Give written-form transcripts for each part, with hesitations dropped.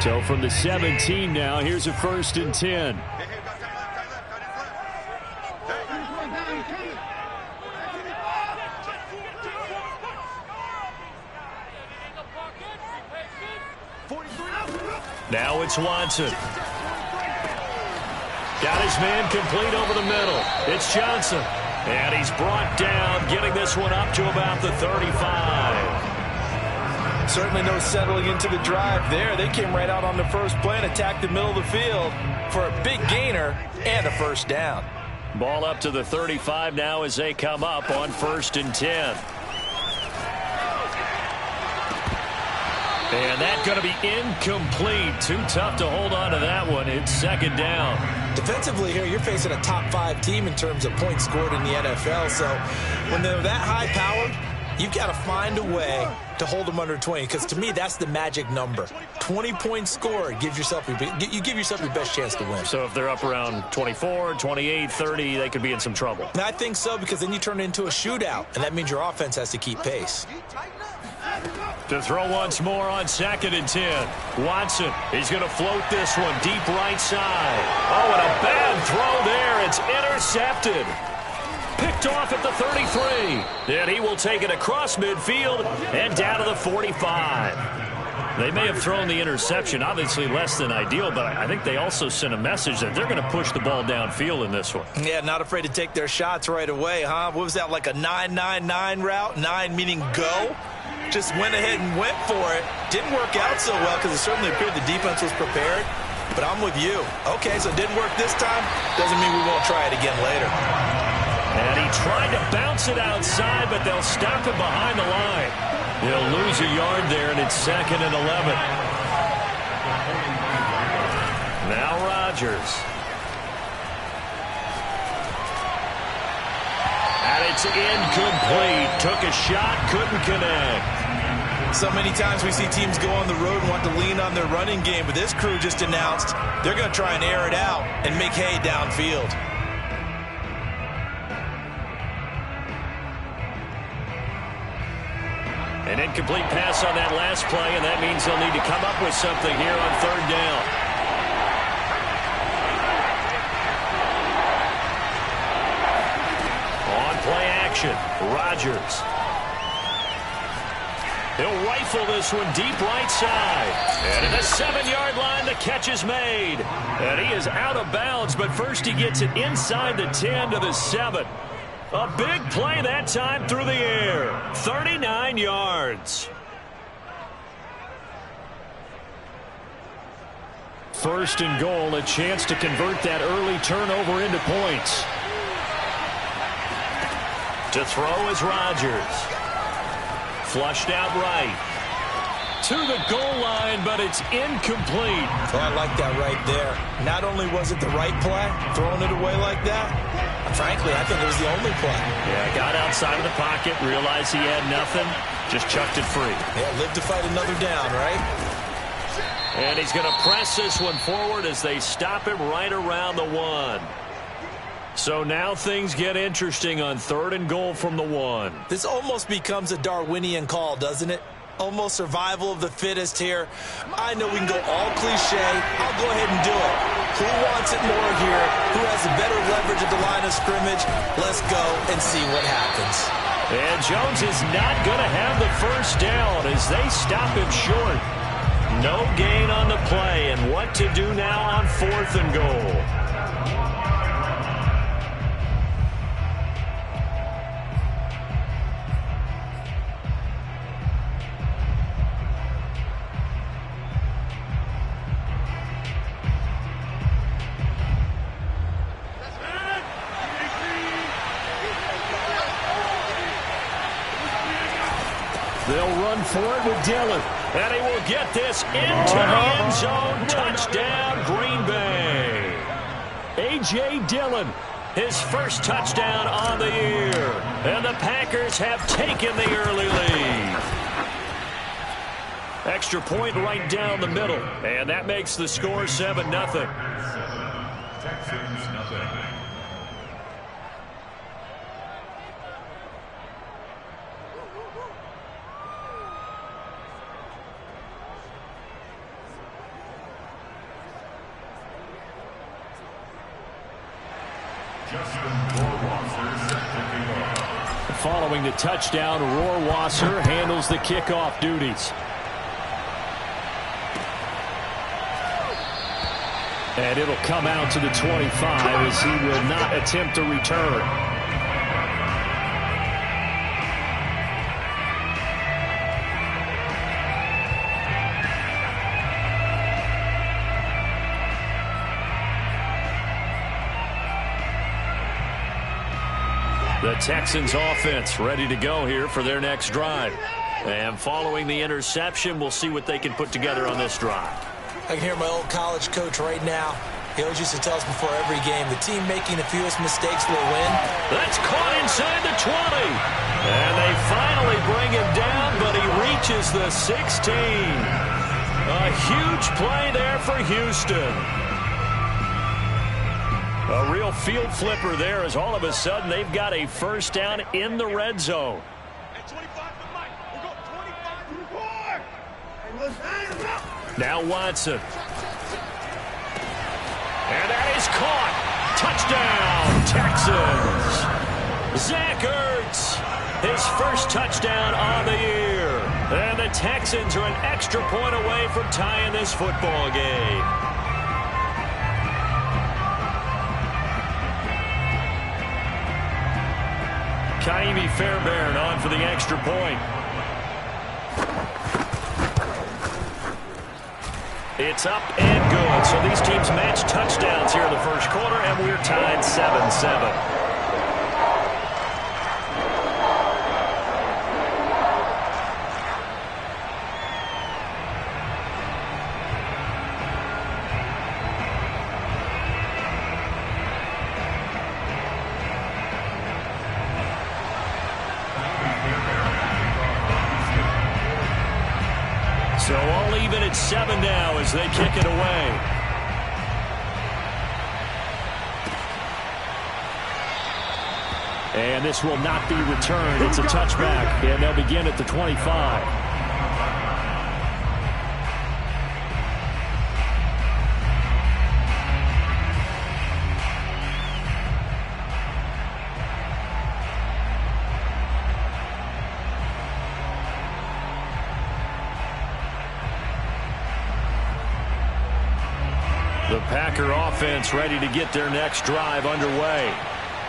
So from the 17 now, here's a 1st and 10. Now it's Watson. Got his man complete over the middle. It's Johnson. And he's brought down, getting this one up to about the 35. Certainly no settling into the drive there. They came right out on the first play and attacked the middle of the field for a big gainer and a 1st down. Ball up to the 35 now as they come up on 1st and 10. And that's going to be incomplete. Too tough to hold on to that one. It's 2nd down. Defensively here, you're facing a top 5 team in terms of points scored in the NFL. So when they're that high-powered, you've got to find a way to hold them under 20, because to me, that's the magic number. 20 points scored gives yourself your best chance to win. So if they're up around 24, 28, 30, they could be in some trouble. And I think so, because then you turn it into a shootout, and that means your offense has to keep pace. To throw once more on 2nd and 10. Watson, he's going to float this one deep right side. Oh, and a bad throw there. It's intercepted. Picked off at the 33. And he will take it across midfield and down to the 45. They may have thrown the interception, obviously less than ideal, but I think they also sent a message that they're going to push the ball downfield in this one. Yeah, not afraid to take their shots right away, huh? What was that, like a 9-9-9 route? 9 meaning go? Just went ahead and went for it. Didn't work out so well because it certainly appeared the defense was prepared. But I'm with you. Okay, so it didn't work this time. Doesn't mean we won't try it again later. And he tried to bounce it outside, but they'll stop him behind the line. He'll lose a yard there, and it's 2nd and 11. Now Rodgers. And it's incomplete. Took a shot, couldn't connect. So many times we see teams go on the road and want to lean on their running game, but this crew just announced they're going to try and air it out and make hay downfield. An incomplete pass on that last play, and that means they'll need to come up with something here on 3rd down. On play action, Rodgers. He'll rifle this one deep right side. And at the 7-yard line, the catch is made. And he is out of bounds, but first he gets it inside the 10 to the 7. A big play that time through the air. 39 yards. 1st and goal, a chance to convert that early turnover into points. To throw is Rodgers. Flushed out right. To the goal line, but it's incomplete. Oh, I like that right there. Not only was it the right play, throwing it away like that, frankly, I think it was the only play. Yeah, got outside of the pocket, realized he had nothing, just chucked it free. Yeah, live to fight another down, right? And he's going to press this one forward as they stop him right around the 1. So now things get interesting on 3rd and goal from the 1. This almost becomes a Darwinian call, doesn't it? Almost survival of the fittest here. I know we can go all cliche. I'll go ahead and do it. Who wants it more here? Who has the better leverage at the line of scrimmage? Let's go and see what happens. And Jones is not going to have the 1st down as they stop him short. No gain on the play, and what to do now on 4th and goal. They'll run for it with Dillon. And he will get this into the end zone. Touchdown, Green Bay. A.J. Dillon, his first touchdown on the year. And the Packers have taken the early lead. Extra point right down the middle. And that makes the score 7-0. Texans, nothing. Following the touchdown, Rohrwasser handles the kickoff duties. And it'll come out to the 25 as he will not attempt to return. The Texans offense ready to go here for their next drive. And following the interception, we'll see what they can put together on this drive. I can hear my old college coach right now. He always used to tell us before every game, the team making the fewest mistakes will win. That's caught inside the 20. And they finally bring him down, but he reaches the 16. A huge play there for Houston. A real field flipper there as all of a sudden they've got a first down in the red zone. Now Watson. And that is caught. Touchdown, Texans. Zach Ertz, his first touchdown on the year. And the Texans are an extra point away from tying this football game. Kaimi Fairbairn on for the extra point. It's up and good. So these teams match touchdowns here in the first quarter, and we're tied 7-7. So all even at 7 now as they kick it away. And this will not be returned. It's a touchback, and they'll begin at the 25. The Packer offense ready to get their next drive underway.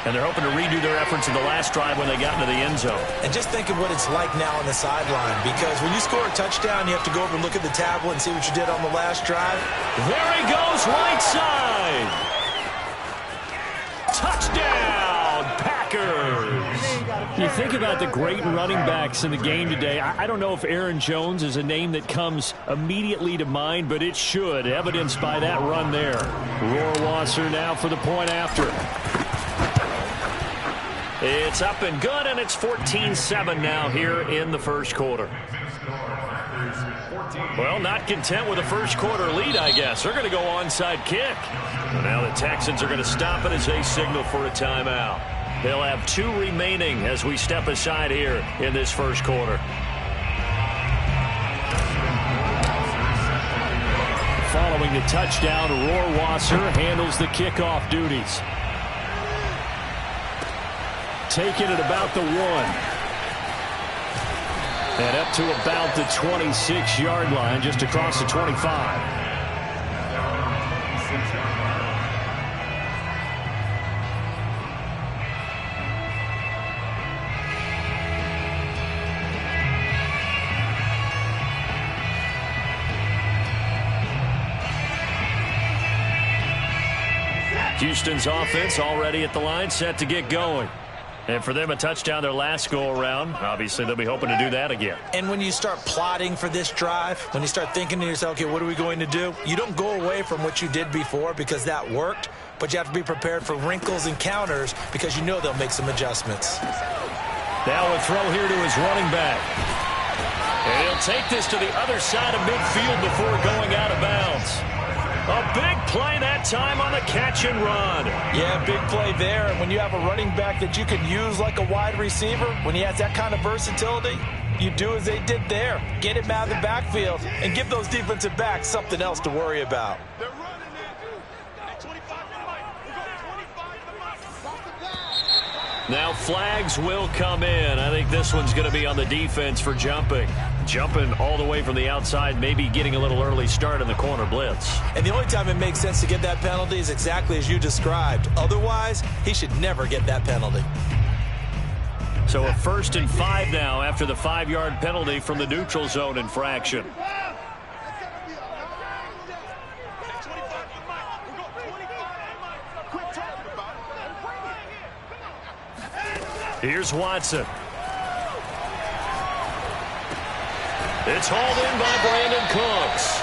And they're hoping to redo their efforts in the last drive when they got into the end zone. And just think of what it's like now on the sideline, because when you score a touchdown, you have to go over and look at the tablet and see what you did on the last drive. There he goes, right side. Touchdown, Packers. You think about the great running backs in the game today. I don't know if Aaron Jones is a name that comes immediately to mind, but it should, evidenced by that run there. Rohrwasser now for the point after. It's up and good, and it's 14-7 now here in the first quarter. Well, not content with a first quarter lead, I guess. They're going to go onside kick. And now the Texans are going to stop it as they signal for a timeout. They'll have 2 remaining as we step aside here in this first quarter. Following the touchdown, Rohrwasser handles the kickoff duties. Taking it about the 1. And up to about the 26-yard line, just across the 25. Houston's offense already at the line, set to get going. And for them, a touchdown their last go-around. Obviously, they'll be hoping to do that again. And when you start plotting for this drive, when you start thinking to yourself, okay, what are we going to do? You don't go away from what you did before because that worked, but you have to be prepared for wrinkles and counters because you know they'll make some adjustments. Now a throw here to his running back. And he'll take this to the other side of midfield before going out of bounds. A big play that time on the catch and run. Yeah, big play there. And when you have a running back that you can use like a wide receiver, when he has that kind of versatility, you do as they did there. Get him out of the backfield and give those defensive backs something else to worry about. Now flags will come in. I think this one's going to be on the defense for jumping. Jumping all the way from the outside, maybe getting a little early start in the corner blitz. And the only time it makes sense to get that penalty is exactly as you described. Otherwise, he should never get that penalty. So a 1st and 5 now after the 5-yard penalty from the neutral zone infraction. Here's Watson. It's hauled in by Brandon Cooks.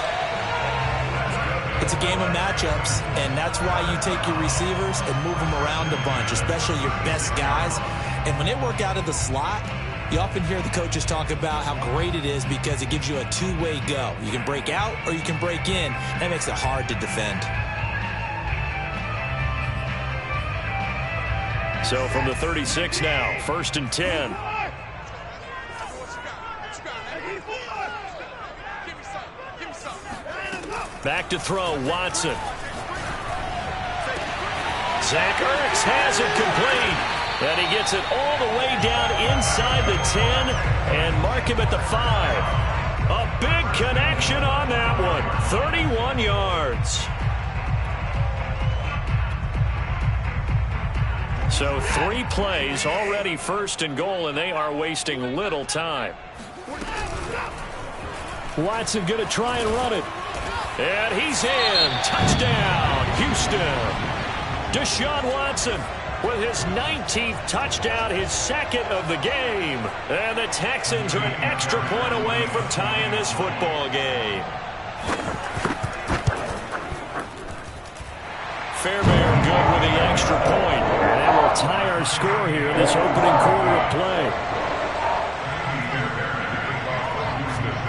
It's a game of matchups, and that's why you take your receivers and move them around a bunch, especially your best guys. And when they work out of the slot, you often hear the coaches talk about how great it is because it gives you a two-way go. You can break out or you can break in. That makes it hard to defend. So from the 36 now, 1st and 10. Back to throw, Watson. Zach Ertz has it complete. And he gets it all the way down inside the 10 and mark him at the 5. A big connection on that one. 31 yards. So 3 plays, already 1st and goal, and they are wasting little time. Watson going to try and run it. And he's in. Touchdown, Houston. Deshaun Watson with his 19th touchdown, his 2nd of the game. And the Texans are an extra point away from tying this football game. Fairbairn good with the extra point. And that will tie our score here in this opening quarter of play.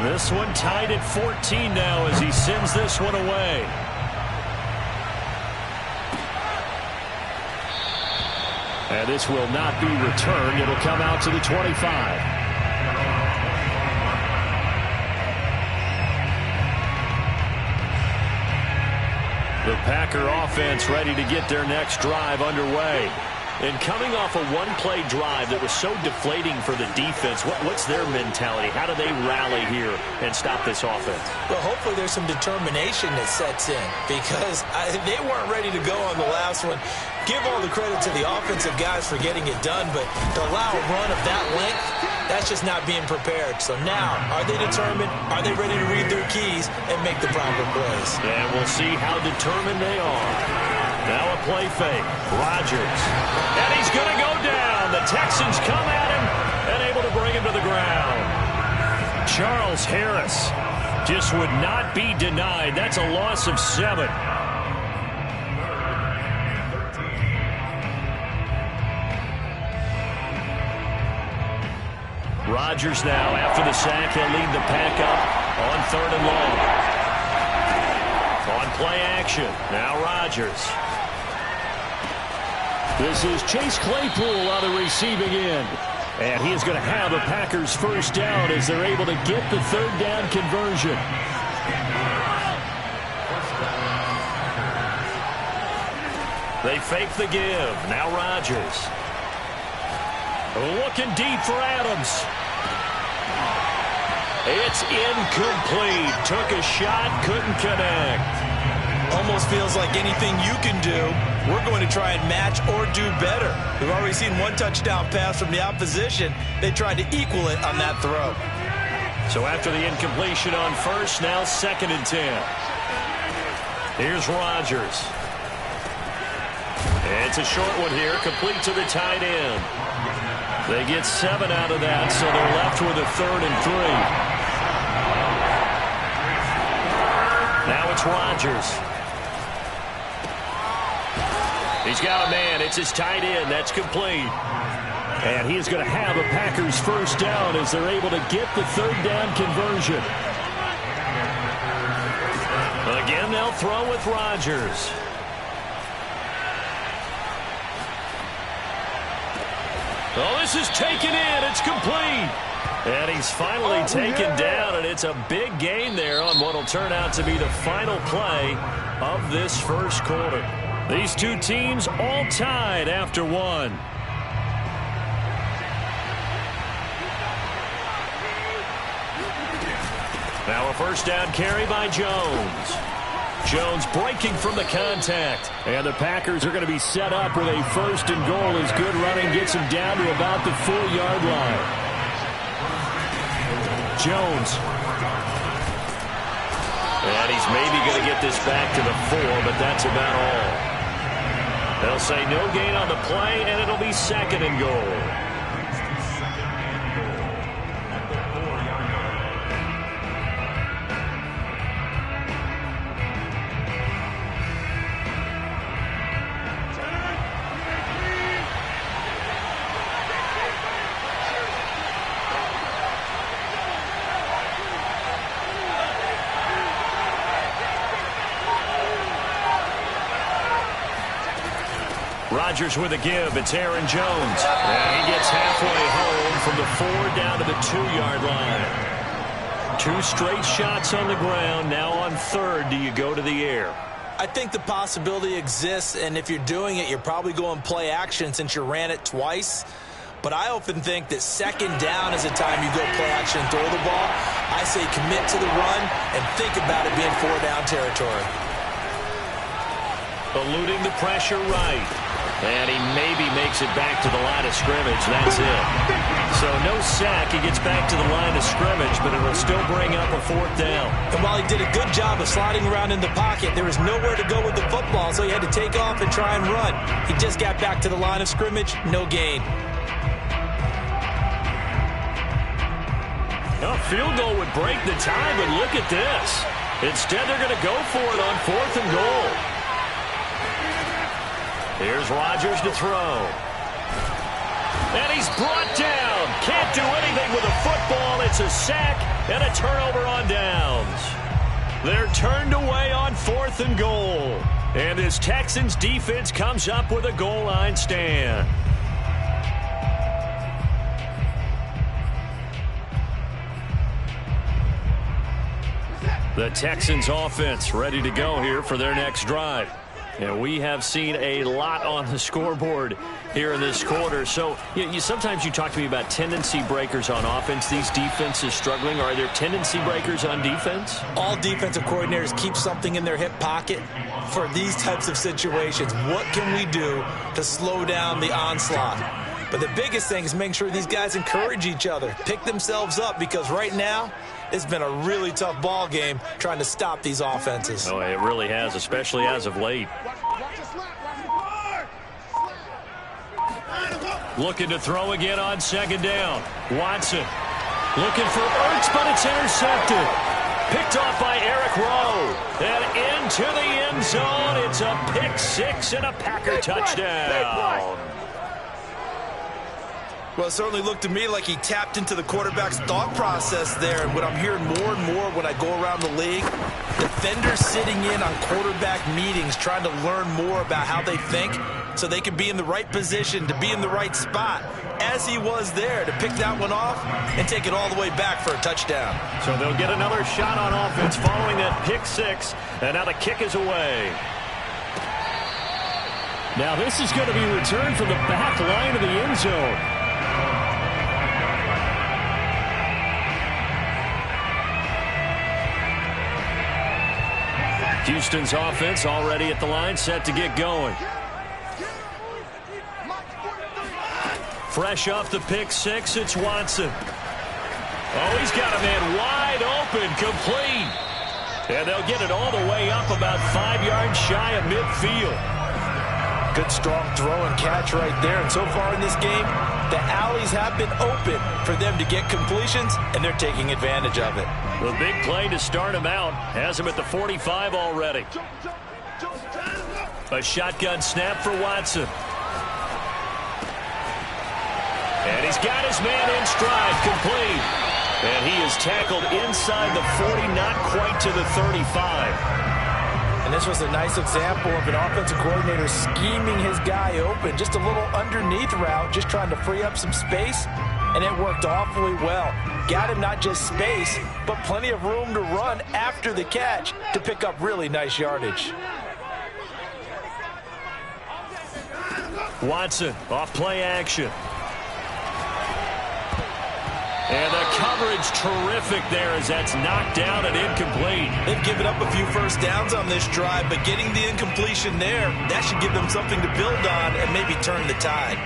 This one tied at 14 now as he sends this one away. And this will not be returned. It'll come out to the 25. The Packer offense ready to get their next drive underway. And coming off a one-play drive that was so deflating for the defense, what's their mentality? How do they rally here and stop this offense? Well, hopefully there's some determination that sets in because they weren't ready to go on the last one. Give all the credit to the offensive guys for getting it done, but to allow a run of that length, that's just not being prepared. So now, are they determined? Are they ready to read their keys and make the proper plays? And we'll see how determined they are. Now a play fake. Rodgers. And he's going to go down. The Texans come at him and able to bring him to the ground. Charles Harris just would not be denied. That's a loss of 7. Rodgers now, after the sack, he'll lead the pack up on 3rd and long. On play action, now Rodgers. This is Chase Claypool on the receiving end. And he is going to have the Packers' first down as they're able to get the 3rd down conversion. They fake the give. Now Rodgers. Looking deep for Adams. It's incomplete. Took a shot, couldn't connect. Almost feels like anything you can do, we're going to try and match or do better. We've already seen one touchdown pass from the opposition. They tried to equal it on that throw. So after the incompletion on 1st, now 2nd and 10. Here's Rodgers. It's a short one here, complete to the tight end. They get 7 out of that, so they're left with a 3rd and 3. Now it's Rodgers. He's got a man. It's his tight end. That's complete. And he is going to have a Packers first down as they're able to get the 3rd down conversion. Again, they'll throw with Rodgers. Oh, this is taken in. It's complete. And he's finally taken down, and it's a big gain there on what will turn out to be the final play of this first quarter. These two teams all tied after one. Now a first down carry by Jones. Jones breaking from the contact. And the Packers are going to be set up with a first and goal as good running gets him down to about the 4-yard line. Jones. And he's maybe going to get this back to the 4, but that's about all. They'll say no gain on the play, and it'll be second and goal. Rodgers with a give. It's Aaron Jones. And he gets halfway home from the 4 down to the 2-yard line. 2 straight shots on the ground. Now on third, do you go to the air? I think the possibility exists, and if you're doing it, you're probably going play action since you ran it twice. But I often think that second down is a time you go play action and throw the ball. I say commit to the run and think about it being 4-down territory. Eluding the pressure right. And he maybe makes it back to the line of scrimmage. That's it. So no sack. He gets back to the line of scrimmage, but it'll still bring up a 4th down. And while he did a good job of sliding around in the pocket, there was nowhere to go with the football, so he had to take off and try and run. He just got back to the line of scrimmage. No gain. A field goal would break the tie, but look at this. Instead, they're going to go for it on 4th and goal. Here's Rodgers to throw. And he's brought down. Can't do anything with a football. It's a sack and a turnover on downs. They're turned away on 4th and goal. And this Texans defense comes up with a goal line stand. The Texans offense ready to go here for their next drive. And we have seen a lot on the scoreboard here in this quarter. So sometimes you talk to me about tendency breakers on offense. These defenses struggling. Are there tendency breakers on defense? All defensive coordinators keep something in their hip pocket for these types of situations. What can we do to slow down the onslaught? But the biggest thing is making sure these guys encourage each other, pick themselves up, because right now it's been a really tough ball game trying to stop these offenses. Oh, it really has, especially as of late. Looking to throw again on second down. Watson looking for Ertz, but it's intercepted. Picked off by Eric Rowe. And into the end zone. It's a pick 6 and a Packer touchdown. Well, it certainly looked to me like he tapped into the quarterback's thought process there. And what I'm hearing more and more when I go around the league, defenders sitting in on quarterback meetings trying to learn more about how they think so they can be in the right position, to be in the right spot, as he was there, to pick that one off and take it all the way back for a touchdown. So they'll get another shot on offense following that pick 6, and now the kick is away. Now this is going to be returned from the back line of the end zone. Houston's offense already at the line, set to get going. Fresh off the pick 6, it's Watson. Oh, he's got a man wide open, complete. And they'll get it all the way up about 5 yards shy of midfield. Good strong throw and catch right there. And so far in this game, the alleys have been open for them to get completions, and they're taking advantage of it. The big play to start him out has him at the 45 already. A shotgun snap for Watson. And he's got his man in stride, complete. And he is tackled inside the 40, not quite to the 35. And this was a nice example of an offensive coordinator scheming his guy open. Just a little underneath route, just trying to free up some space. And it worked awfully well. Got him not just space, but plenty of room to run after the catch to pick up really nice yardage. Watson off play action. And the coverage terrific there as that's knocked down and incomplete. They've given up a few first downs on this drive, but getting the incompletion there, that should give them something to build on and maybe turn the tide.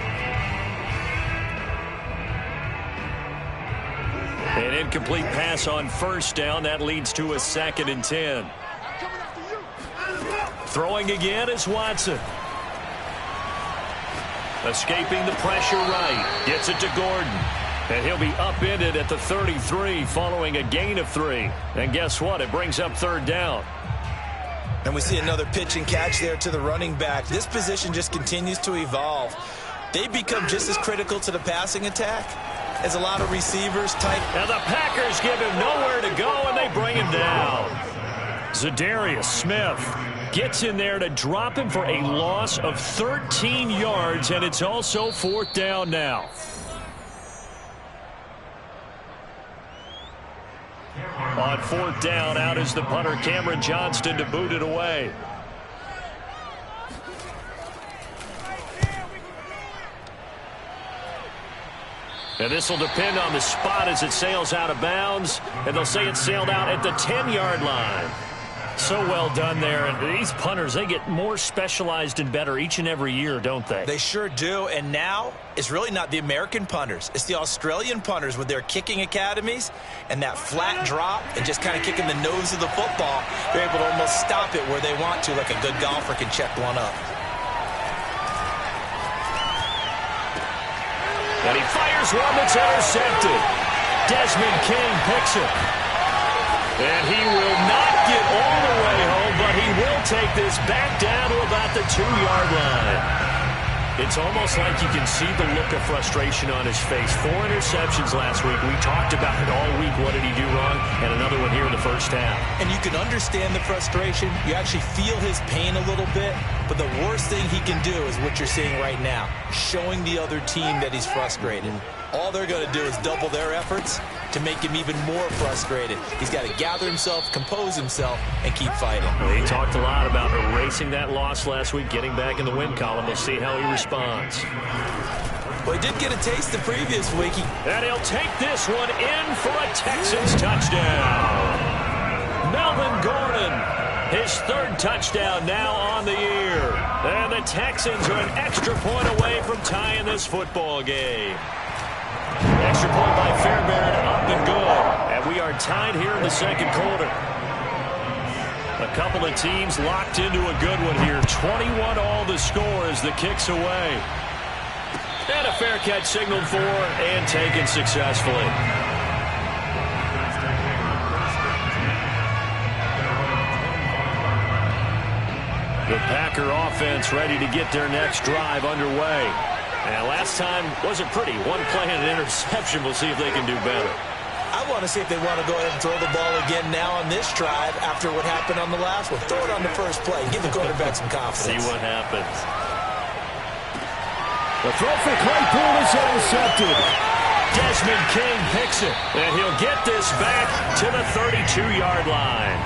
An incomplete pass on first down. That leads to a 2nd and 10. Throwing again is Watson. Escaping the pressure right. Gets it to Gordon. And he'll be upended at the 33 following a gain of 3. And guess what? It brings up 3rd down. And we see another pitch and catch there to the running back. This position just continues to evolve. They become just as critical to the passing attack as a lot of receivers type. And the Packers give him nowhere to go, and they bring him down. Zadarius Smith gets in there to drop him for a loss of 13 yards, and it's also 4th down now. On 4th down, out is the punter, Cameron Johnston, to boot it away. And this will depend on the spot as it sails out of bounds. And they'll say it sailed out at the 10-yard line. So well done there. And these punters, they get more specialized and better each and every year, don't they? They sure do. And now it's really not the American punters. It's the Australian punters with their kicking academies and that flat drop and just kind of kicking the nose of the football. They're able to almost stop it where they want to, like a good golfer can check one up. And he fires one that's intercepted. Desmond King picks it. And he will not get all the way home, but he will take this back down to about the 2-yard line. It's almost like you can see the look of frustration on his face. 4 interceptions last week. We talked about it all week. What did he do wrong? And another one here in the first half. And you can understand the frustration. You actually feel his pain a little bit. But the worst thing he can do is what you're seeing right now, showing the other team that he's frustrated. All they're going to do is double their efforts to make him even more frustrated. He's got to gather himself, compose himself, and keep fighting. Well, he talked a lot about erasing that loss last week, getting back in the win column. We'll see how he responds. Well, he did get a taste the previous week. And he'll take this one in for a Texans touchdown. Melvin Gordon, his 3rd touchdown now on the year. And the Texans are an extra point away from tying this football game. Extra point by Fairbairn, up and good. And we are tied here in the 2nd quarter. A couple of teams locked into a good one here. 21 all the score as the kick's away. And a fair catch signaled for and taken successfully. The Packer offense ready to get their next drive underway. And last time wasn't pretty. One play and an interception. We'll see if they can do better. I want to see if they want to go ahead and throw the ball again now on this drive after what happened on the last one. Throw it on the first play. Give the quarterback some confidence. See what happens. The throw for Claypool is intercepted. Desmond King picks it. And he'll get this back to the 32-yard line.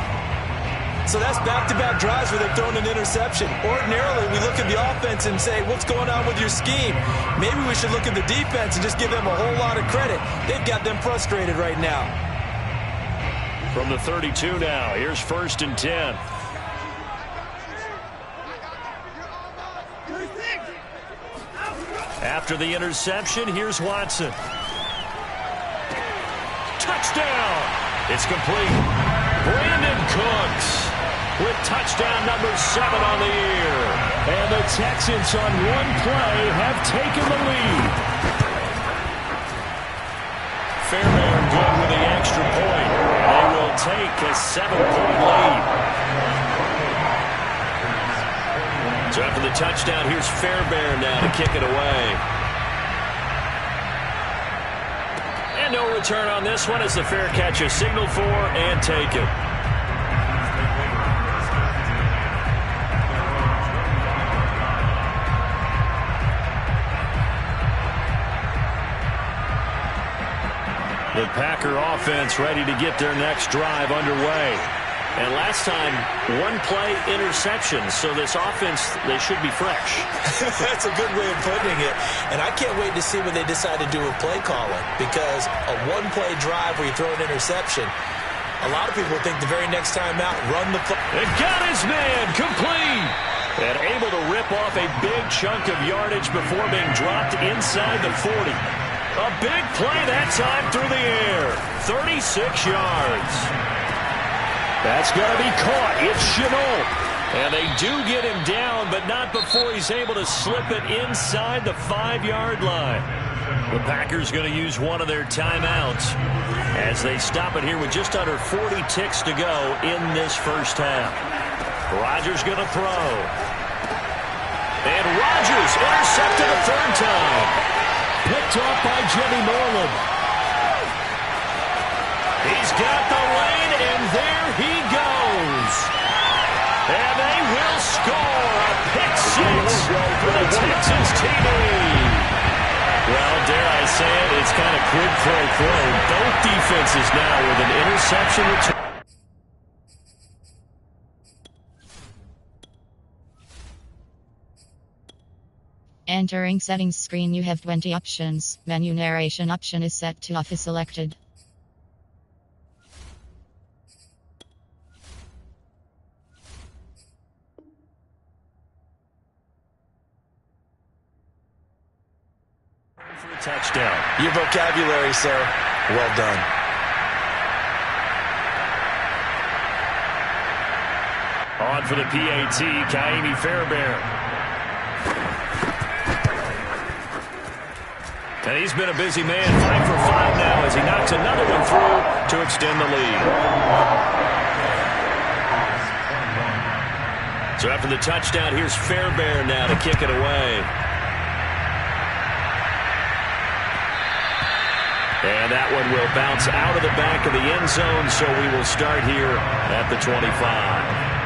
So that's back-to-back drives where they've thrown an interception. Ordinarily, we look at the offense and say, what's going on with your scheme? Maybe we should look at the defense and just give them a whole lot of credit. They've got them frustrated right now. From the 32 now, here's 1st and 10. After the interception, here's Watson. Touchdown! It's complete. Brandon Cooks with touchdown number 7 on the year. And the Texans on one play have taken the lead. Fairbairn good with the extra point. They will take a 7-point lead. So after the touchdown, here's Fairbairn now to kick it away. And no return on this one as the fair catch is signaled for and taken. The Packer offense ready to get their next drive underway. And last time, one-play interception. So this offense, they should be fresh. That's a good way of putting it. And I can't wait to see what they decide to do with play calling, because a one-play drive where you throw an interception, a lot of people think the very next time out, run the play. And got his man complete. And able to rip off a big chunk of yardage before being dropped inside the 40. A big play that time through the air. 36 yards. That's going to be caught. It's Chenault. And they do get him down, but not before he's able to slip it inside the 5-yard line. The Packers going to use one of their timeouts as they stop it here with just under 40 ticks to go in this first half. Rodgers going to throw. And Rodgers intercepted a third time. Picked off by Jimmy Moreland. He's got the lane, and there he goes. And they will score a pick six for the Texans TV. Well, dare I say it, it's kind of quid pro quo. Both defenses now with an interception return. Entering settings screen, you have 20 options. Menu narration option is set to off is selected. For a touchdown. Your vocabulary, sir. Well done. On for the PAT, Kaimi Fairbairn. And he's been a busy man, 5 for 5 now as he knocks another one through to extend the lead. So after the touchdown, here's Fairbairn now to kick it away. And that one will bounce out of the back of the end zone, so we will start here at the 25.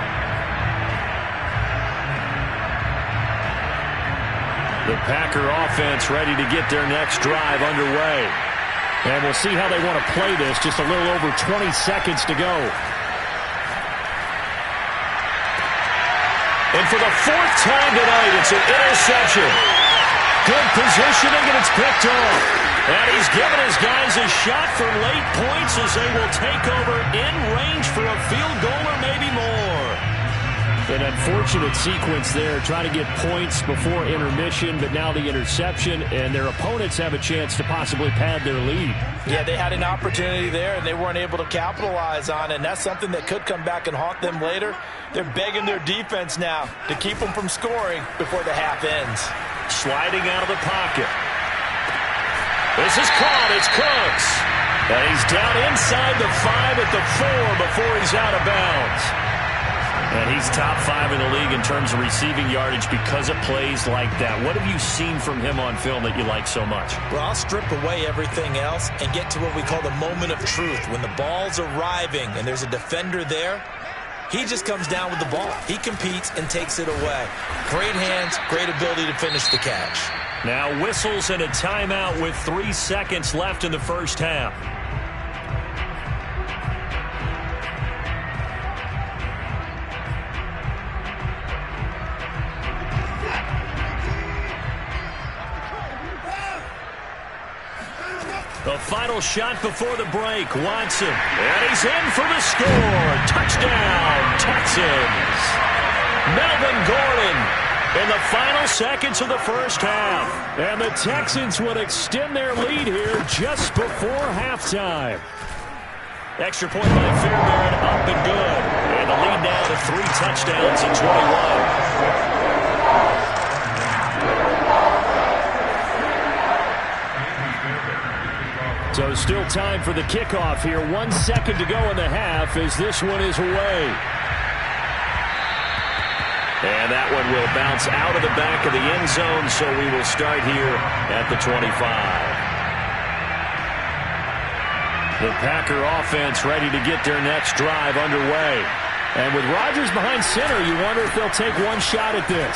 The Packer offense ready to get their next drive underway. And we'll see how they want to play this. Just a little over 20 seconds to go. And for the 4th time tonight, it's an interception. Good positioning, and it's picked off. And he's given his guys a shot for late points as they will take over in range for a field goal or maybe more. An unfortunate sequence there, trying to get points before intermission, but now the interception, and their opponents have a chance to possibly pad their lead. Yeah, they had an opportunity there, and they weren't able to capitalize on it, and that's something that could come back and haunt them later. They're begging their defense now to keep them from scoring before the half ends. Sliding out of the pocket. This is caught. It's Cooks. And he's down inside the 5 at the 4 before he's out of bounds. And he's top 5 in the league in terms of receiving yardage because of plays like that. What have you seen from him on film that you like so much? Well, I'll strip away everything else and get to what we call the moment of truth. When the ball's arriving and there's a defender there, he just comes down with the ball. He competes and takes it away. Great hands, great ability to finish the catch. Now whistles and a timeout with 3 seconds left in the first half. The final shot before the break, Watson. And he's in for the score. Touchdown, Texans. Melvin Gordon in the final seconds of the first half. And the Texans would extend their lead here just before halftime. Extra point by Fairbairn, up and good. And the lead now to 3 touchdowns in 21. So still time for the kickoff here. 1 second to go in the half as this one is away. And that one will bounce out of the back of the end zone, so we will start here at the 25. The Packer offense ready to get their next drive underway. And with Rodgers behind center, you wonder if they'll take one shot at this.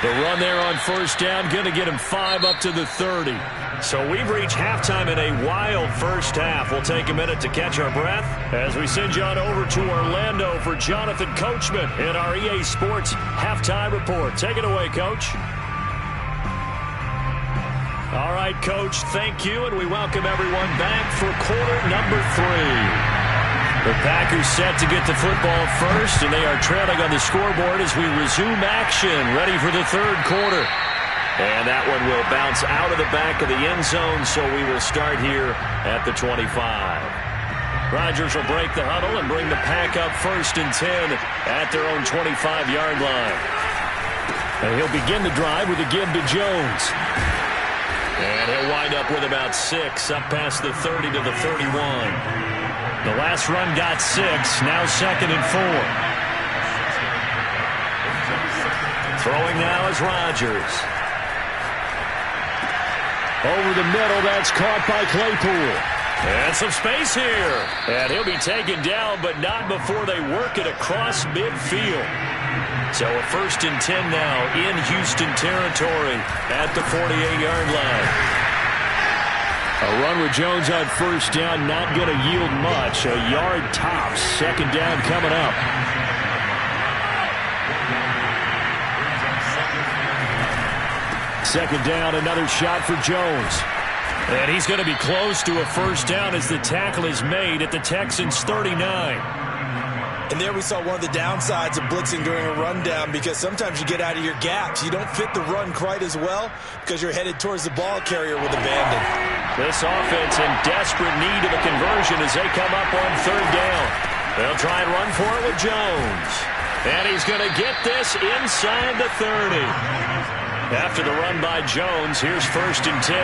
The run there on first down, going to get him 5 up to the 30. So we've reached halftime in a wild first half. We'll take a minute to catch our breath as we send you on over to Orlando for Jonathan Coachman in our EA Sports Halftime Report. Take it away, Coach. All right, Coach, thank you, and we welcome everyone back for quarter number 3. The Packers set to get the football first, and they are trailing on the scoreboard as we resume action, ready for the third quarter. And that one will bounce out of the back of the end zone, so we will start here at the 25. Rodgers will break the huddle and bring the Pack up 1st and 10 at their own 25-yard line. And he'll begin the drive with a give to Jones. And he'll wind up with about 6, up past the 30 to the 31. The last run got 6, now 2nd and 4. Throwing now is Rodgers. Over the middle, that's caught by Claypool. And some space here. And he'll be taken down, but not before they work it across midfield. So a 1st and 10 now in Houston territory at the 48-yard line. A run with Jones on first down, not going to yield much. A yard tops. 2nd down coming up. Second down, another shot for Jones. And he's going to be close to a 1st down as the tackle is made at the Texans' 39. And there we saw one of the downsides of blitzing during a rundown, because sometimes you get out of your gaps. You don't fit the run quite as well because you're headed towards the ball carrier with abandon. This offense in desperate need of a conversion as they come up on 3rd down. They'll try and run for it with Jones. And he's going to get this inside the 30. After the run by Jones, here's 1st and 10.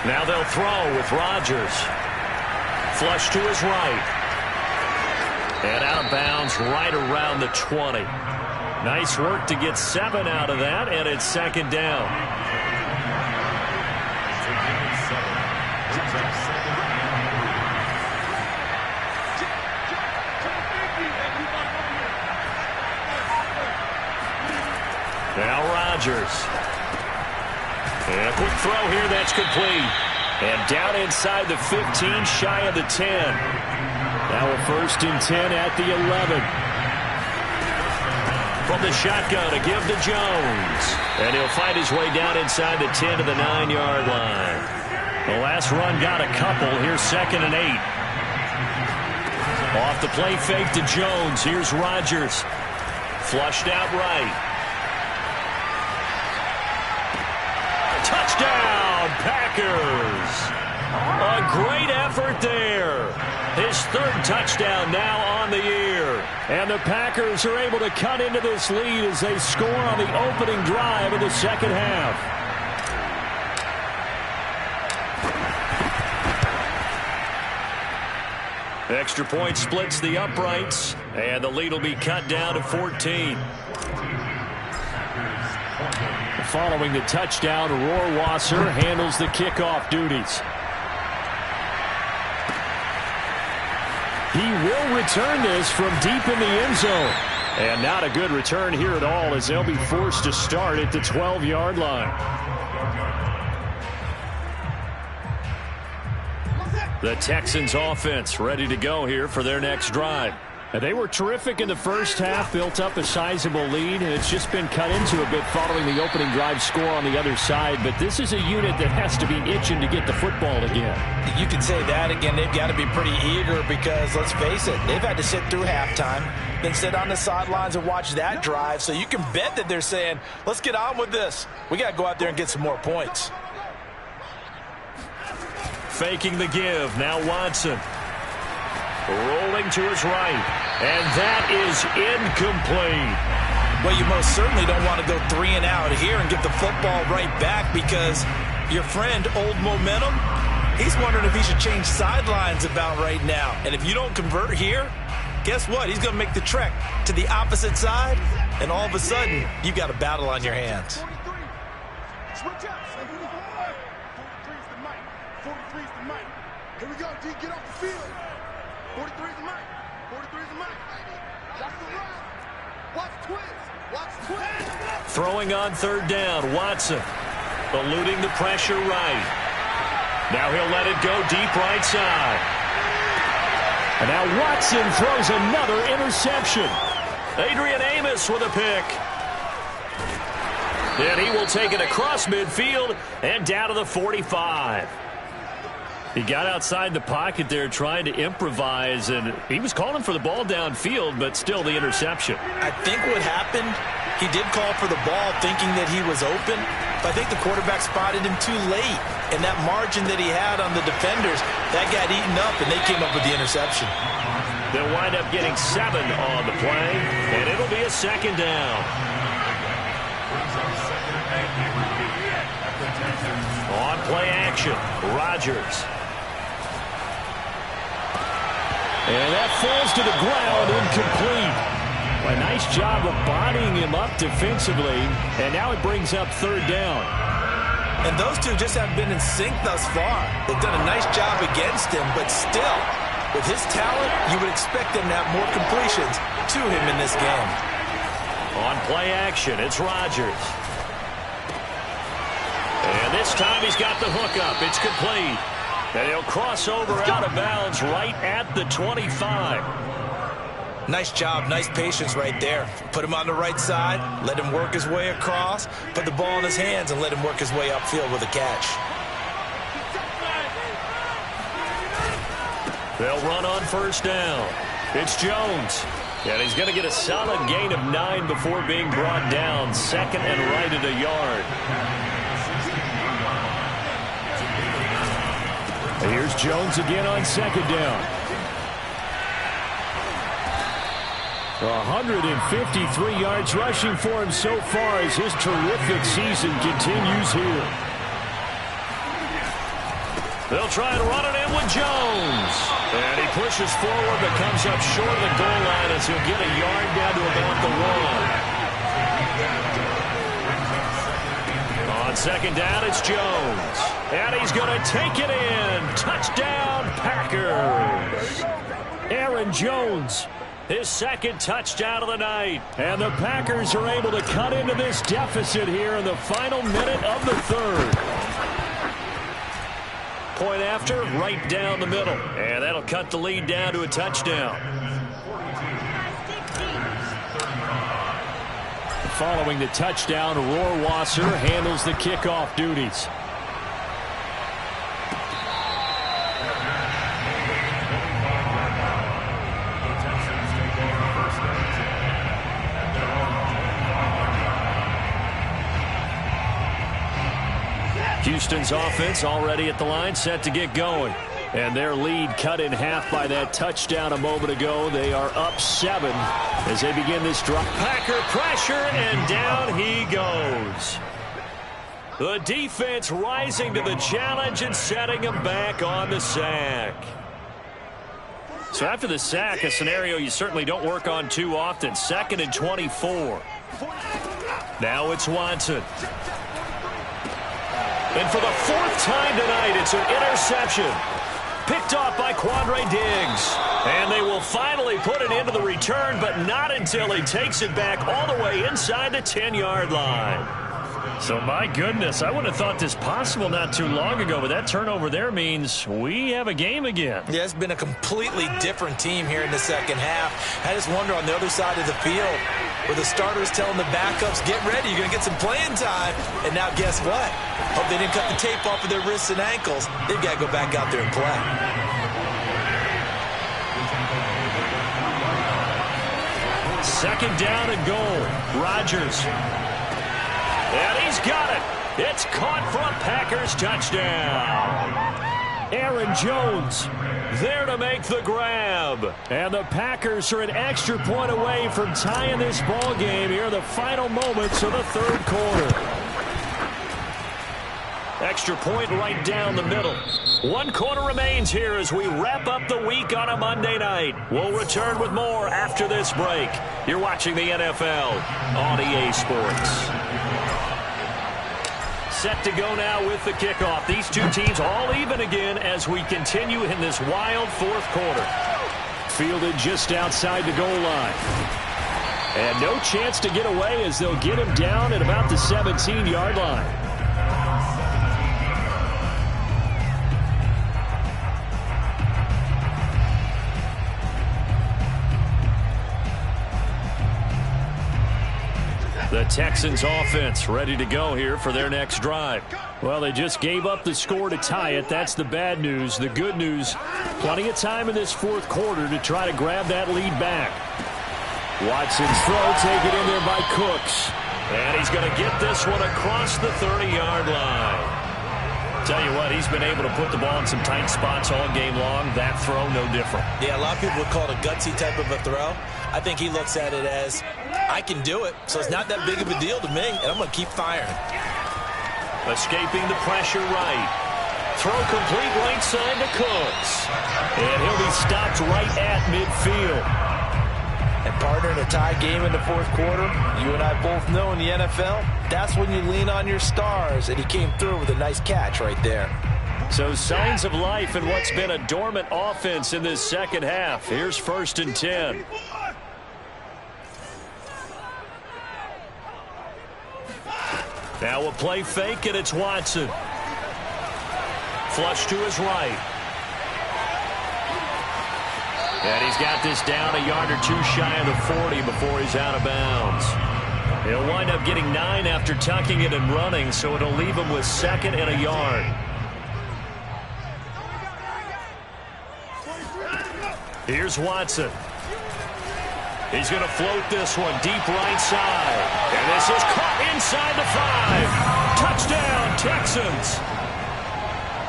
Now they'll throw with Rodgers. Flush to his right. And out of bounds right around the 20. Nice work to get 7 out of that, and it's 2nd down. Now Rodgers. And a quick throw here that's complete. And down inside the 15, shy of the 10. Now a 1st and 10 at the 11. From the shotgun, a give to Jones. And he'll fight his way down inside the 10 to the 9-yard line. The last run got a couple. Here's 2nd and 8. Off the play fake to Jones. Here's Rodgers. Flushed out right. Touchdown, Packers. A great effort there. His 3rd touchdown now on the year. And the Packers are able to cut into this lead as they score on the opening drive of the 2nd half. Extra point splits the uprights, and the lead will be cut down to 14. Following the touchdown, Rohrwasser handles the kickoff duties. He will return this from deep in the end zone. And not a good return here at all, as they'll be forced to start at the 12-yard line. The Texans offense ready to go here for their next drive. They were terrific in the first half, built up a sizable lead, and it's just been cut into a bit following the opening drive score on the other side. But this is a unit that has to be itching to get the football again. You can say that again. They've got to be pretty eager because, let's face it, they've had to sit through halftime, then sit on the sidelines and watch that drive. So you can bet that they're saying, let's get on with this. We got to go out there and get some more points. Faking the give. Now Watson. Rolling to his right. And that is incomplete. Well, you most certainly don't want to go 3 and out here and get the football right back, because your friend, Old Momentum, he's wondering if he should change sidelines about right now. And if you don't convert here, guess what? He's going to make the trek to the opposite side, and all of a sudden, you've got a battle on your hands. 43's the mic. 43's the mic. Here we go, D. Get off the field. 43's the mic. 43's the mic, baby. Watch the run. Watch twins. Watch twins. Throwing on third down, Watson. Eluding the pressure right. Now he'll let it go deep right side. And now Watson throws another interception. Adrian Amos with a pick. And he will take it across midfield and down to the 45. He got outside the pocket there trying to improvise, and he was calling for the ball downfield, but still the interception. I think what happened, he did call for the ball thinking that he was open, but I think the quarterback spotted him too late. And that margin that he had on the defenders, that got eaten up, and they came up with the interception. They'll wind up getting 7 on the play, and it'll be a second down. On play action, Rodgers. And that falls to the ground, incomplete. A nice job of bodying him up defensively, and now it brings up third down. And those two just haven't been in sync thus far. They've done a nice job against him, but still, with his talent, you would expect them to have more completions to him in this game. On play action, it's Rodgers. And this time he's got the hook up. It's complete. And he'll cross over out of bounds right at the 25. Nice job, nice patience right there. Put him on the right side, let him work his way across, put the ball in his hands, and let him work his way upfield with a catch. They'll run on first down. It's Jones. And he's going to get a solid gain of 9 before being brought down. Second and right at a yard. Here's Jones again on second down. 153 yards rushing for him so far as his terrific season continues here. They'll try and run it in with Jones. And he pushes forward but comes up short of the goal line as he'll get a yard down to about the 1. On second down, it's Jones. And he's going to take it in. Touchdown, Packers. Aaron Jones, his second touchdown of the night. And the Packers are able to cut into this deficit here in the final minute of the third. Point after, right down the middle. And that'll cut the lead down to a touchdown. Following the touchdown, Rohrwasser handles the kickoff duties. Houston's offense already at the line, set to get going. And their lead cut in half by that touchdown a moment ago. They are up 7 as they begin this drive. Packer pressure, and down he goes. The defense rising to the challenge and setting him back on the sack. So after the sack, a scenario you certainly don't work on too often. 2nd and 24. Now it's Watson. And for the 4th time tonight, it's an interception. Picked off by Quandre Diggs. And they will finally put it into the return, but not until he takes it back all the way inside the 10-yard line. So, my goodness, I wouldn't have thought this possible not too long ago, but that turnover there means we have a game again. Yeah, it's been a completely different team here in the second half. I just wonder on the other side of the field, where the starters telling the backups, get ready, you're going to get some playing time. And now guess what? Hope they didn't cut the tape off of their wrists and ankles. They've got to go back out there and play. Second down and goal. Rodgers. And he's got it. It's caught for a Packers touchdown. Aaron Jones there to make the grab. And the Packers are an extra point away from tying this ball game here in the final moments of the third quarter. Extra point right down the middle. 1 quarter remains here as we wrap up the week on a Monday night. We'll return with more after this break. You're watching the NFL on EA Sports. Set to go now with the kickoff. These two teams all even again as we continue in this wild fourth quarter. Fielded just outside the goal line. And no chance to get away as they'll get him down at about the 17-yard line. The Texans offense ready to go here for their next drive. Well, they just gave up the score to tie it. That's the bad news. The good news, plenty of time in this fourth quarter to try to grab that lead back. Watson's throw taken in there by Cooks. And he's going to get this one across the 30-yard line. Tell you what, he's been able to put the ball in some tight spots all game long. That throw, no different. Yeah, a lot of people would call it a gutsy type of a throw. I think he looks at it as, I can do it, so it's not that big of a deal to me, and I'm going to keep firing. Escaping the pressure right. Throw complete right side to Cooks. And he'll be stopped right at midfield. And partner, in a tie game in the fourth quarter, you and I both know in the NFL, that's when you lean on your stars, and he came through with a nice catch right there. So signs of life in what's been a dormant offense in this second half. Here's 1st and 10. Now a play fake, and it's Watson. Flush to his right. And he's got this down a yard or two shy of the 40 before he's out of bounds. He'll wind up getting 9 after tucking it and running, so it'll leave him with 2nd and a yard. Here's Watson. He's going to float this one deep right side. And this is caught inside the 5. Touchdown, Texans.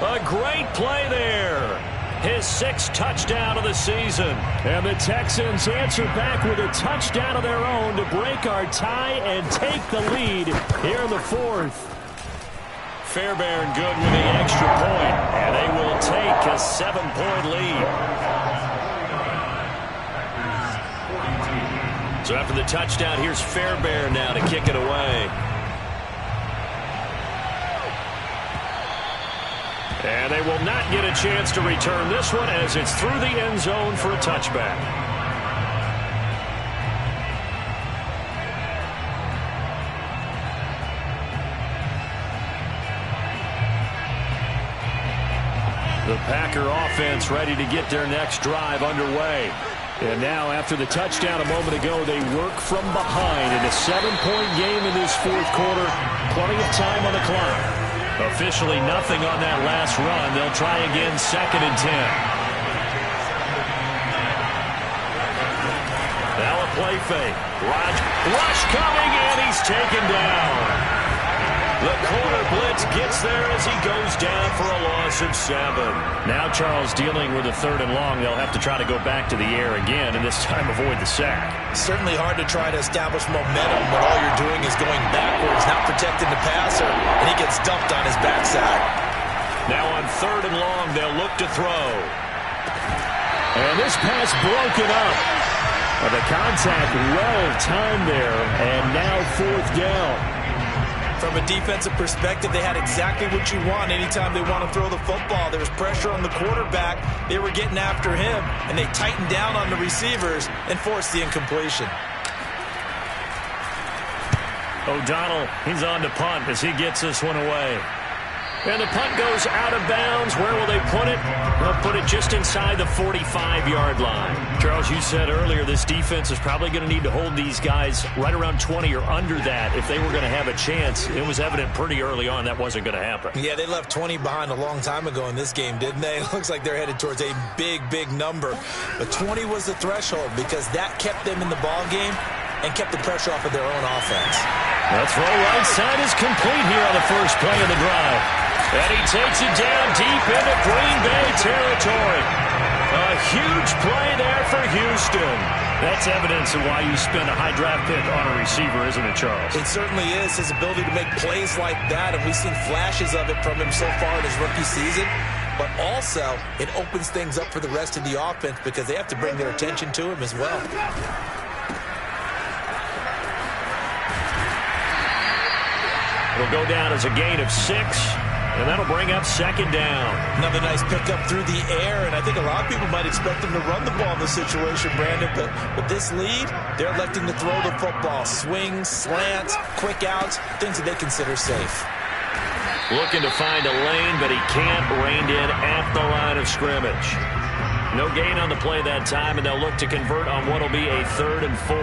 A great play there. His 6th touchdown of the season. And the Texans answer back with a touchdown of their own to break our tie and take the lead here in the fourth. Fairbairn good with the extra point, and they will take a 7-point lead. So after the touchdown, here's Fairbairn now to kick it away. And they will not get a chance to return this one as it's through the end zone for a touchback. The Packer offense ready to get their next drive underway. And now, after the touchdown a moment ago, they work from behind in a 7-point game in this fourth quarter. Plenty of time on the clock. Officially nothing on that last run. They'll try again, 2nd and 10. Now a play fake. Rush coming, and he's taken down. The corner blitz gets there as he goes down for a loss of 7. Now Charles dealing with a 3rd and long. They'll have to try to go back to the air again, and this time avoid the sack. Certainly hard to try to establish momentum when all you're doing is going backwards, not protecting the passer, and he gets dumped on his backside. Now on 3rd and long, they'll look to throw. And this pass broken up. The contact well timed there, and now 4th down. From a defensive perspective, they had exactly what you want anytime they want to throw the football. There was pressure on the quarterback. They were getting after him, and they tightened down on the receivers and forced the incompletion. O'Donnell, he's on to punt as he gets this one away. And the punt goes out of bounds. Where will they put it? They'll put it just inside the 45-yard line. Charles, you said earlier this defense is probably going to need to hold these guys right around 20 or under that if they were going to have a chance. It was evident pretty early on that wasn't going to happen. Yeah, they left 20 behind a long time ago in this game, didn't they? It looks like they're headed towards a big, big number. But 20 was the threshold because that kept them in the ball game and kept the pressure off of their own offense. The throw right side is complete here on the first play of the drive. And he takes it down deep into Green Bay territory. A huge play there for Houston. That's evidence of why you spend a high draft pick on a receiver, isn't it, Charles? It certainly is. His ability to make plays like that, and we've seen flashes of it from him so far in his rookie season. But also, it opens things up for the rest of the offense because they have to bring their attention to him as well. It'll go down as a gain of 6, and that'll bring up second down. Another nice pickup through the air, and I think a lot of people might expect them to run the ball in this situation, Brandon, but with this lead, they're electing to throw the football. Swings, slants, quick outs, things that they consider safe. Looking to find a lane, but he can't. Reined in at the line of scrimmage. No gain on the play that time, and they'll look to convert on what will be a 3rd and 4.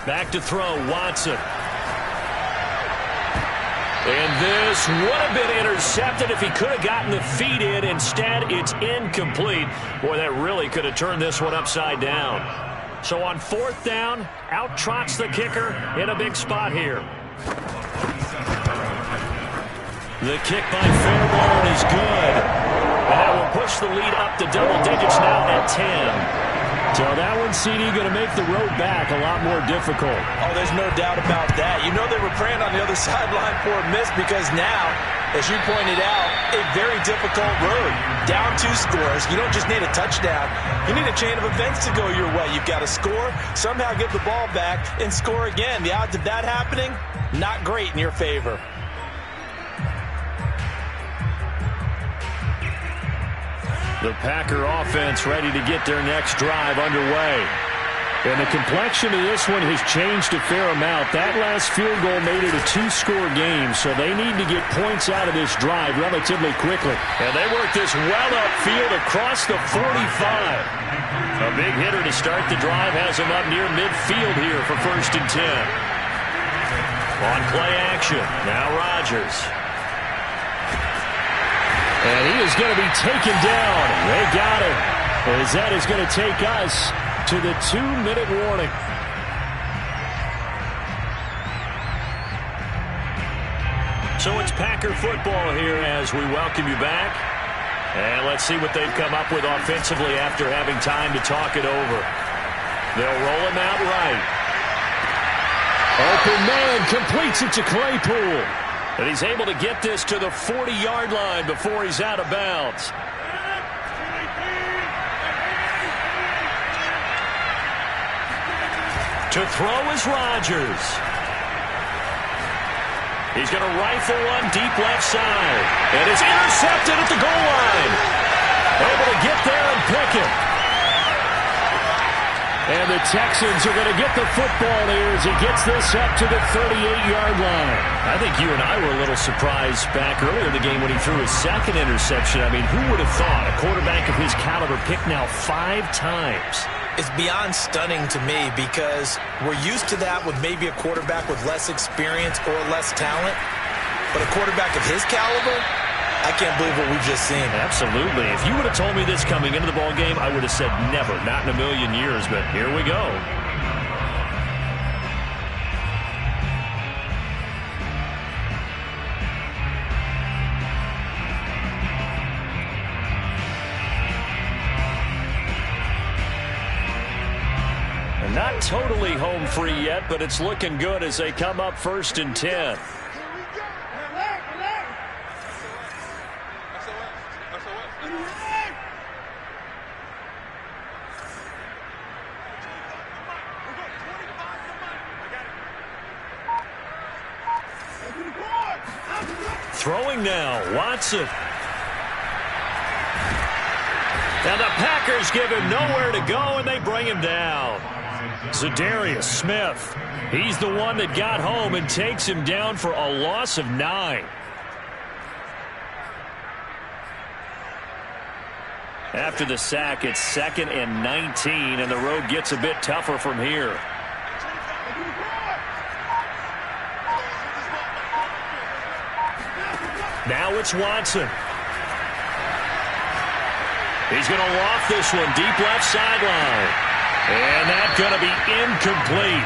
Back to throw, Watson. And this would have been intercepted if he could have gotten the feet in. Instead, it's incomplete. Boy, that really could have turned this one upside down. So on 4th down, out trots the kicker in a big spot here. The kick by Fairbairn is good. And that will push the lead up to double digits now at 10. So that one, CD, going to make the road back a lot more difficult. Oh, there's no doubt about that. You know they were praying on the other sideline for a miss because now, as you pointed out, a very difficult road. Down 2 scores. You don't just need a touchdown. You need a chain of events to go your way. You've got to score, somehow get the ball back, and score again. The odds of that happening, not great in your favor. The Packer offense ready to get their next drive underway. And the complexion of this one has changed a fair amount. That last field goal made it a 2-score game, so they need to get points out of this drive relatively quickly. And they work this well upfield across the 45. A big hitter to start the drive has him up near midfield here for 1st and 10. On play action, now Rodgers. And he is going to be taken down. They got him. As that is going to take us to the 2-minute warning. So it's Packer football here as we welcome you back. And let's see what they've come up with offensively after having time to talk it over. They'll roll him out right. Open man completes it to Claypool. And he's able to get this to the 40-yard line before he's out of bounds. To throw is Rodgers. He's going to rifle one deep left side. And it's intercepted at the goal line. Able to get there and pick it. And the Texans are going to get the football here as he gets this up to the 38-yard line. I think you and I were a little surprised back earlier in the game when he threw his 2nd interception. I mean, who would have thought a quarterback of his caliber picked now 5 times? It's beyond stunning to me because we're used to that with maybe a quarterback with less experience or less talent. But a quarterback of his caliber, I can't believe what we've just seen. Absolutely. If you would have told me this coming into the ball game, I would have said never, not in a million years. But here we go. And not totally home free yet, but it's looking good as they come up 1st and 10. Throwing now, Watson. Now the Packers give him nowhere to go, and they bring him down. Zadarius Smith, he's the one that got home and takes him down for a loss of 9. After the sack, it's 2nd and 19, and the road gets a bit tougher from here. Now it's Watson. He's going to loft this one deep left sideline. And that's going to be incomplete.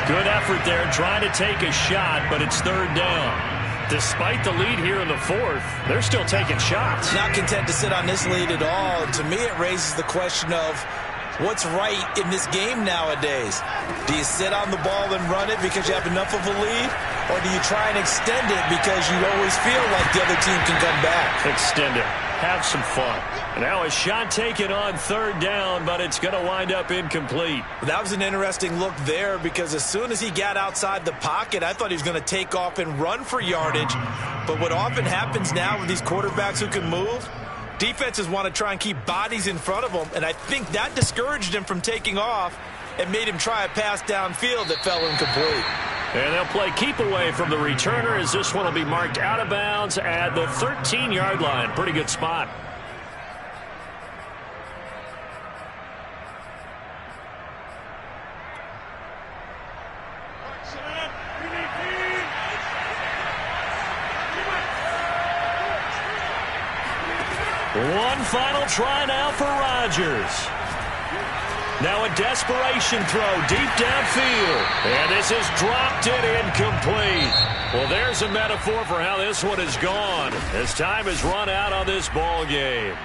Good effort there trying to take a shot, but it's 3rd down. Despite the lead here in the 4th, they're still taking shots. Not content to sit on this lead at all. To me, it raises the question of, What's right in this game nowadays? Do you sit on the ball and run it because you have enough of a lead? Or do you try and extend it because you always feel like the other team can come back? Extend it. Have some fun. And now a shot taken on third down, but it's going to wind up incomplete. That was an interesting look there because as soon as he got outside the pocket, I thought he was going to take off and run for yardage. But what often happens now with these quarterbacks who can move, defenses want to try and keep bodies in front of them, and I think that discouraged him from taking off and made him try a pass downfield that fell incomplete. And they'll play keep away from the returner as this one will be marked out of bounds at the 13-yard line. Pretty good spot. One final try now for Rodgers. Now a desperation throw deep downfield. And this is dropped it incomplete. Well, there's a metaphor for how this one is gone as time has run out on this ball game.